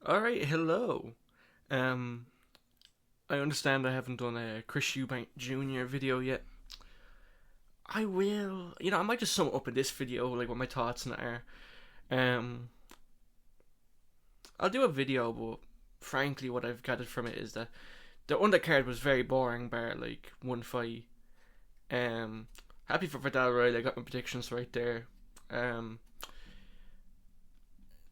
Alright, hello. Um, I understand I haven't done a Chris Eubank Jr. video yet. I will. I might just sum up in this video, like what my thoughts on it are. Um, I'll do a video, but frankly, what I've gathered from it is that the undercard was very boring, bar like one fight. Happy for Vidal Riley, I got my predictions right there. Um,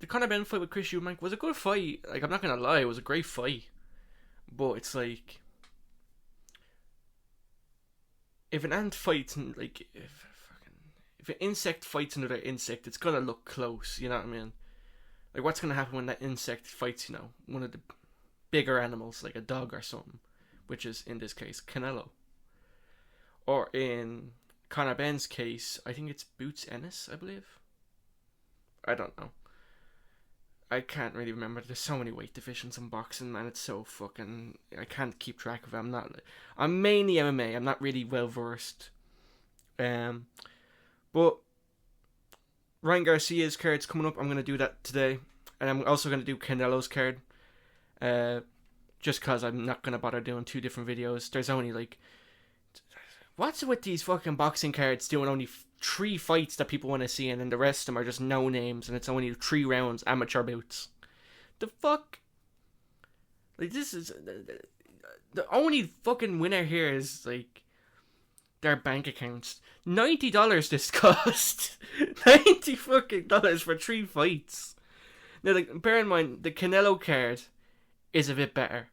the Conor Ben fight with Chris Eubank was a good fight. Like, I'm not gonna lie, it was a great fight. But it's like, if an ant fights and like if an insect fights another insect, it's gonna look close. You know what I mean? Like, what's gonna happen when that insect fights, one of the bigger animals, like a dog or something, which is in this case Canelo, or in Conor Ben's case, I think it's Boots Ennis, I believe. I don't know. I can't really remember. There's so many weight divisions in boxing, man. It's so fucking. I can't keep track of it. I'm mainly MMA. I'm not really well versed. But Ryan Garcia's card's coming up. I'm gonna do that today, and I'm also gonna do Canelo's card. Uh, just cause I'm not gonna bother doing two different videos. There's only like, what's with these fucking boxing cards doing only three fights that people want to see, and then the rest of them are just no names, and it's only 3 rounds, amateur bouts. The fuck? Like, this is the only fucking winner here is like their bank accounts. $90 this cost. $90 for 3 fights. Now, like, bear in mind the Canelo card is a bit better,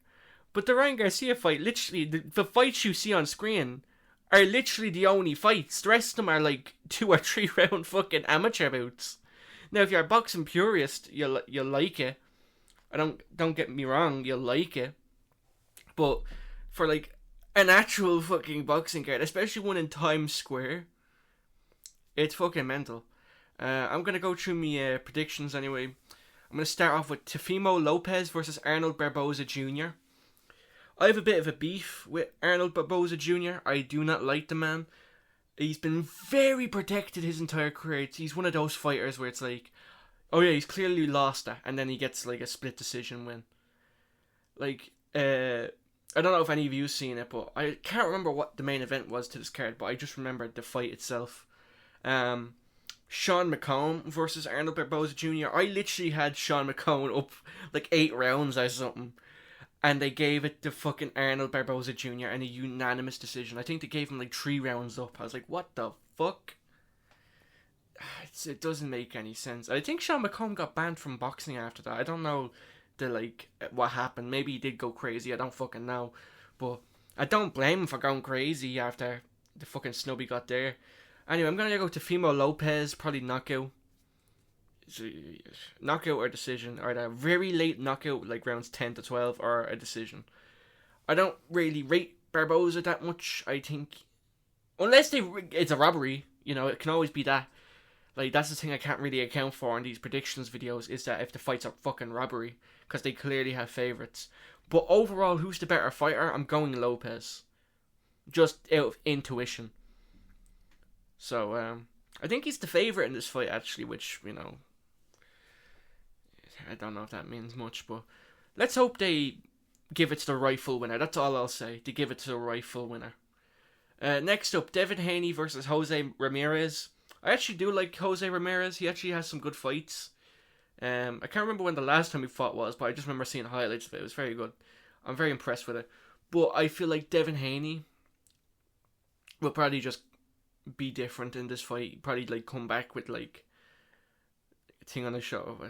but the Ryan Garcia fight, literally the fights you see on screen are literally the only fights. The rest of them are like 2 or 3 round fucking amateur bouts. Now, if you're a boxing purist, you'll like it. I don't get me wrong, you'll like it. But for like an actual fucking boxing card, especially one in Times Square, it's fucking mental. I'm gonna go through my predictions anyway. I'm gonna start off with Teofimo Lopez versus Arnold Barboza Jr. I have a bit of a beef with Arnold Barboza Jr. I do not like the man. He's been very protected his entire career. He's one of those fighters where it's like, oh yeah, he's clearly lost it, and then he gets like a split decision win. Like, I don't know if any of you've seen it, but I can't remember what the main event was to this card, but I just remembered the fight itself. Sean McComb versus Arnold Barboza Jr. I literally had Sean McComb up like 8 rounds or something, and they gave it to fucking Arnold Barboza Jr. in a unanimous decision. I think they gave him like 3 rounds up. I was like, what the fuck? It doesn't make any sense. I think Sean McComb got banned from boxing after that. I don't know what happened. Maybe he did go crazy. I don't fucking know. But I don't blame him for going crazy after the fucking snub he got there. Anyway, I'm gonna go to Teofimo Lopez, probably knockout. Knockout or decision, or a very late knockout, like rounds 10 to 12, or a decision. I don't really rate Barboza that much. I think, unless it's a robbery, it can always be that. Like, that's the thing I can't really account for in these predictions videos, is that if the fights are fucking robbery, because they clearly have favourites. But overall, who's the better fighter? I'm going Lopez, just out of intuition. So I think he's the favourite in this fight, actually, which, I don't know if that means much, but let's hope they give it to the rightful winner. That's all I'll say. They give it to the rightful winner. Next up, Devin Haney versus Jose Ramirez. I actually do like Jose Ramirez. He actually has some good fights. I can't remember when the last time he fought was, but I just remember seeing highlights of it. It was very good. I'm very impressed with it. But I feel like Devin Haney will probably just be different in this fight. Probably like come back with like a thing on the show. I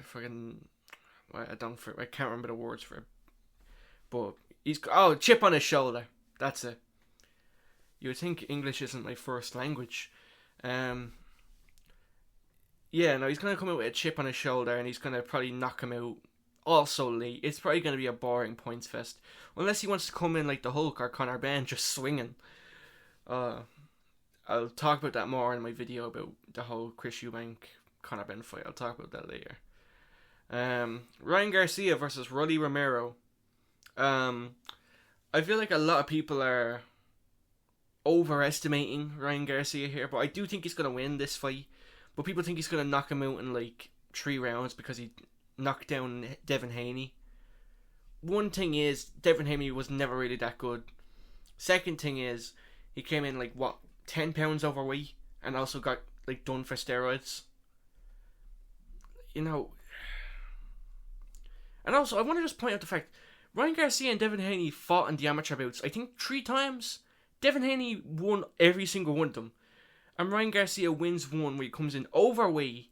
can't remember the words for it. But chip on his shoulder. That's it. You would think English isn't my first language. Yeah, no, he's going to come out with a chip on his shoulder, and he's going to probably knock him out. Also late. It's probably going to be a boring points fest. Unless he wants to come in like the Hulk or Conor Ben, just swinging. I'll talk about that more in my video about the whole Chris Eubank Conor Ben fight. I'll talk about that later. Ryan Garcia versus Rolly Romero. I feel like a lot of people are overestimating Ryan Garcia here, but I do think he's going to win this fight. But people think he's going to knock him out in like 3 rounds because he knocked down Devin Haney. one thing is, Devin Haney was never really that good. Second thing is, he came in like, what, 10 pounds overweight, and also got like done for steroids. You know. And also, I want to just point out the fact, Ryan Garcia and Devin Haney fought in the amateur bouts, I think 3 times. Devin Haney won every single one of them. And Ryan Garcia wins one where he comes in overweight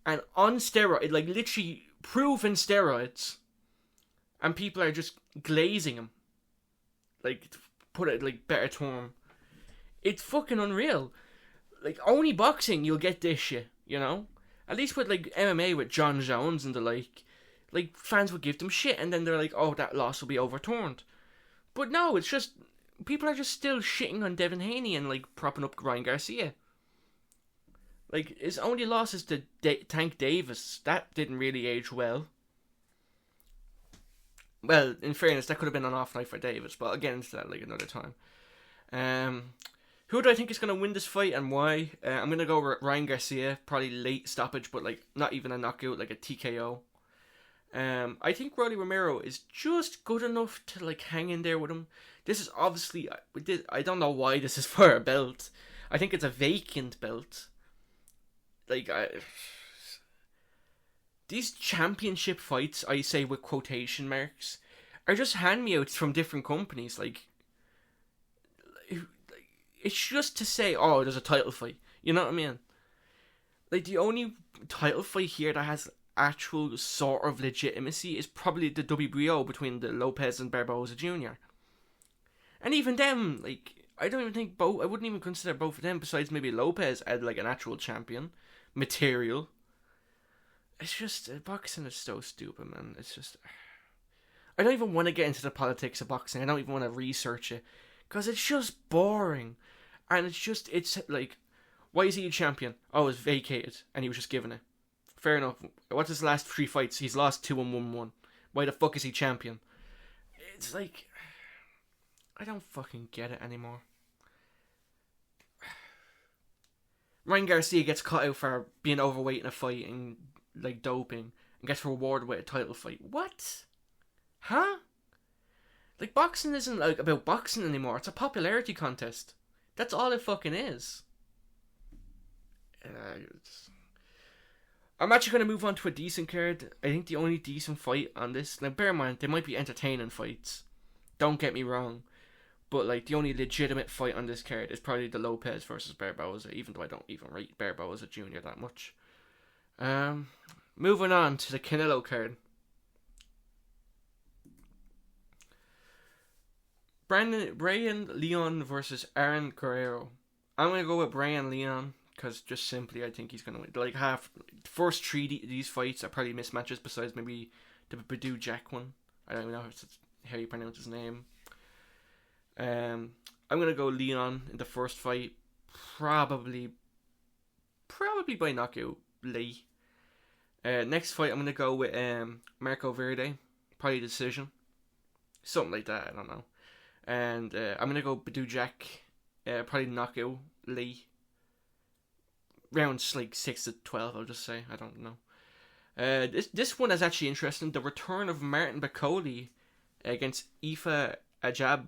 and on steroids, like literally proven steroids. And people are just glazing him. Like, to put it like better term. It's fucking unreal. Like, only boxing you'll get this shit, you know? At least with like MMA with John Jones and the like fans would give them shit and then they're like, oh, that loss will be overturned. But no, it's just, people are just still shitting on Devin Haney and like propping up Ryan Garcia. Like, his only loss is to Tank Davis. That didn't really age well. Well, in fairness, that could have been an off night for Davis, but I'll get into that like another time. Who do I think is going to win this fight and why? I'm going to go with Ryan Garcia, probably late stoppage, but like not even a knockout, like a TKO. I think Rolly Romero is just good enough to like hang in there with him. This is obviously, I don't know why this is for a belt. I think it's a vacant belt. Like, these championship fights, I say with quotation marks, are just hand-me-outs from different companies. Like, it's just to say, oh, there's a title fight. You know what I mean? Like, the only title fight here that has actual sort of legitimacy is probably the WBO between the Lopez and Barboza Jr. And even them, like, I don't even think I wouldn't even consider both of them, besides maybe Lopez, as like an actual champion material. It's just, boxing is so stupid, man. It's just, I don't even want to get into the politics of boxing. I don't even want to research it, because it's just boring. And it's like, why is he a champion? Oh, it's vacated, and he was just given it. Fair enough. What's his last 3 fights? He's lost 2 and won 1. Why the fuck is he champion? It's like, I don't fucking get it anymore. Ryan Garcia gets caught out for being overweight in a fight and like doping and gets rewarded with a title fight. What? Huh? Like, boxing isn't like about boxing anymore. It's a popularity contest. That's all it fucking is. I'm actually going to move on to a decent card. I think the only decent fight on this, now bear in mind, they might be entertaining fights. Don't get me wrong. But like, the only legitimate fight on this card is probably the Lopez versus Barboza, even though I don't even rate Barboza Jr. that much. Moving on to the Canelo card. Brian Leon versus Aaron Guerrero. I'm going to go with Brian Leon, because just simply I think he's going to win. Like, first 3 these fights are probably mismatches, besides maybe the Badou Jack one. I don't even know how you pronounce his name. I'm gonna go Leon in the first fight, probably by knockout. Lee. Next fight I'm gonna go with Marco Verde, probably decision, something like that. I don't know. And I'm gonna go Badou Jack, probably knockout. Lee. Rounds like 6 to 12. I'll just say, I don't know. This one is actually interesting. The return of Martin Bakole against Ifa Ajagba.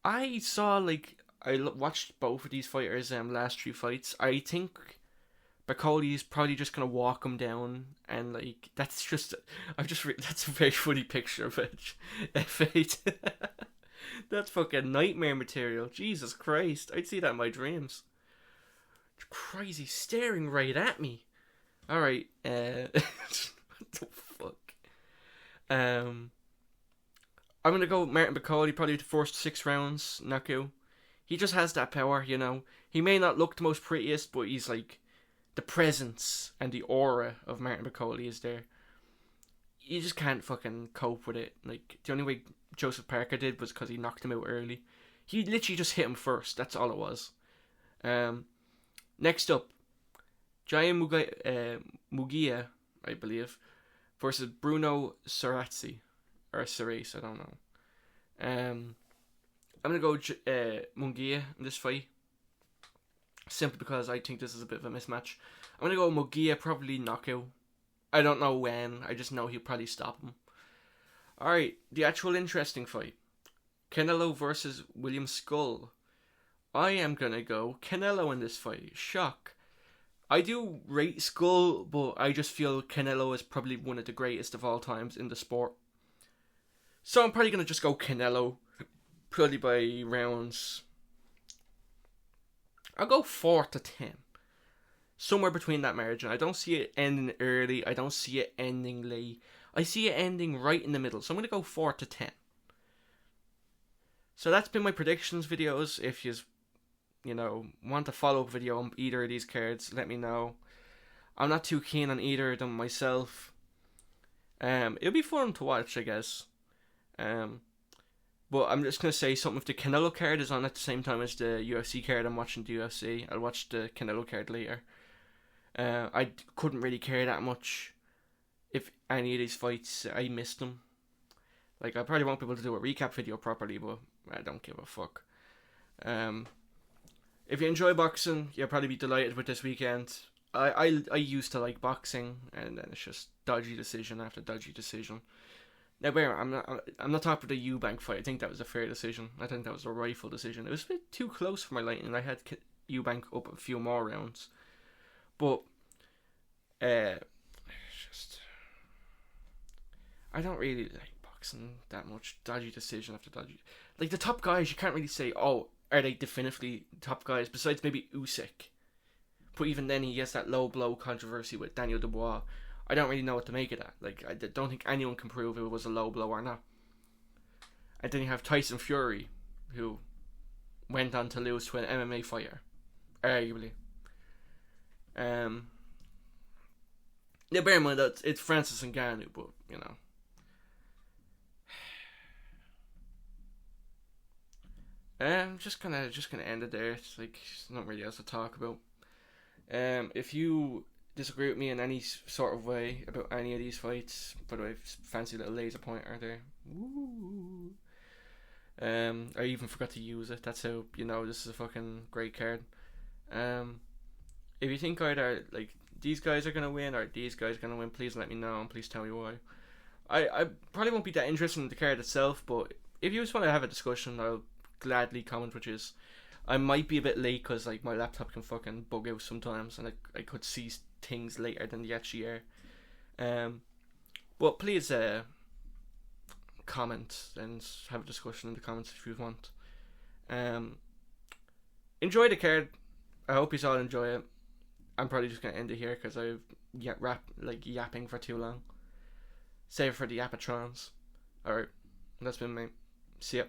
I saw, like, I watched both of these fighters' last 3 fights. I think Bakole is probably just gonna walk him down, and like, that's just, that's a very funny picture of it. F8. That's fucking nightmare material. Jesus Christ, I'd see that in my dreams. Crazy, staring right at me. Alright, what the fuck? I'm gonna go Martin Bakole, probably the first 6 rounds knockout. He just has that power, you know. He may not look the most prettiest, but he's like, the presence and the aura of Martin Bakole is there. You just can't fucking cope with it. Like, the only way Joseph Parker did was because he knocked him out early. He literally just hit him first. That's all it was. Next up, Jaya Mugia, I believe, versus Bruno Sorazzi. Or Cerise, I don't know. I'm going to go Munguia in this fight. Simply because I think this is a bit of a mismatch. I'm going to go Munguia, probably knockout. I don't know when. I just know he'll probably stop him. Alright, the actual interesting fight. Canelo versus William Skull. I am gonna go Canelo in this fight. Shock. I do rate Skull, but I just feel Canelo is probably one of the greatest of all times in the sport. So I'm probably gonna just go Canelo. Probably by rounds. I'll go 4-10. Somewhere between that margin. I don't see it ending early. I don't see it ending late. I see it ending right in the middle. So I'm going to go 4-10. So that's been my predictions videos. If you want a follow-up video on either of these cards, let me know. I'm not too keen on either of them myself. It'll be fun to watch, I guess. But I'm just going to say something. If the Canelo card is on at the same time as the UFC card, I'm watching the UFC. I'll watch the Canelo card later. I couldn't really care that much if any of these fights, I missed them. Like, I probably won't be able to do a recap video properly, but I don't give a fuck. If you enjoy boxing, you'll probably be delighted with this weekend. I used to like boxing, and then it's just dodgy decision after dodgy decision. Now, bear, I'm not talking about the Eubank fight. I think that was a fair decision. I think that was a rightful decision. It was a bit too close for my liking, and I had Eubank up a few more rounds. But, I don't really like boxing that much. Dodgy decision after dodgy. Like, the top guys, you can't really say, oh, are they definitively top guys, besides maybe Usyk. But even then, he has that low blow controversy with Daniel Dubois. I don't really know what to make of that. Like, I don't think anyone can prove it was a low blow or not. And then you have Tyson Fury, who went on to lose to an MMA fighter, arguably. Now, bear in mind that it's Francis Ngannou, but you know. I'm just gonna end it there. It's like there's not really else to talk about. If you disagree with me in any sort of way about any of these fights, by the way, fancy little laser pointer there. Woo. I even forgot to use it. That's how you know this is a fucking great card. If you think either like these guys are gonna win or these guys are gonna win, please let me know and please tell me why. I probably won't be that interested in the card itself, but if you just want to have a discussion, I'll gladly comment, which is I might be a bit late because like my laptop can fucking bug out sometimes, and I could see things later than they actually are. But please comment and have a discussion in the comments if you want. Enjoy the card. I hope you all enjoy it. I'm probably just gonna end it here because I've yapping for too long. Save it for the Yapatrons. Alright, that's been me. See ya.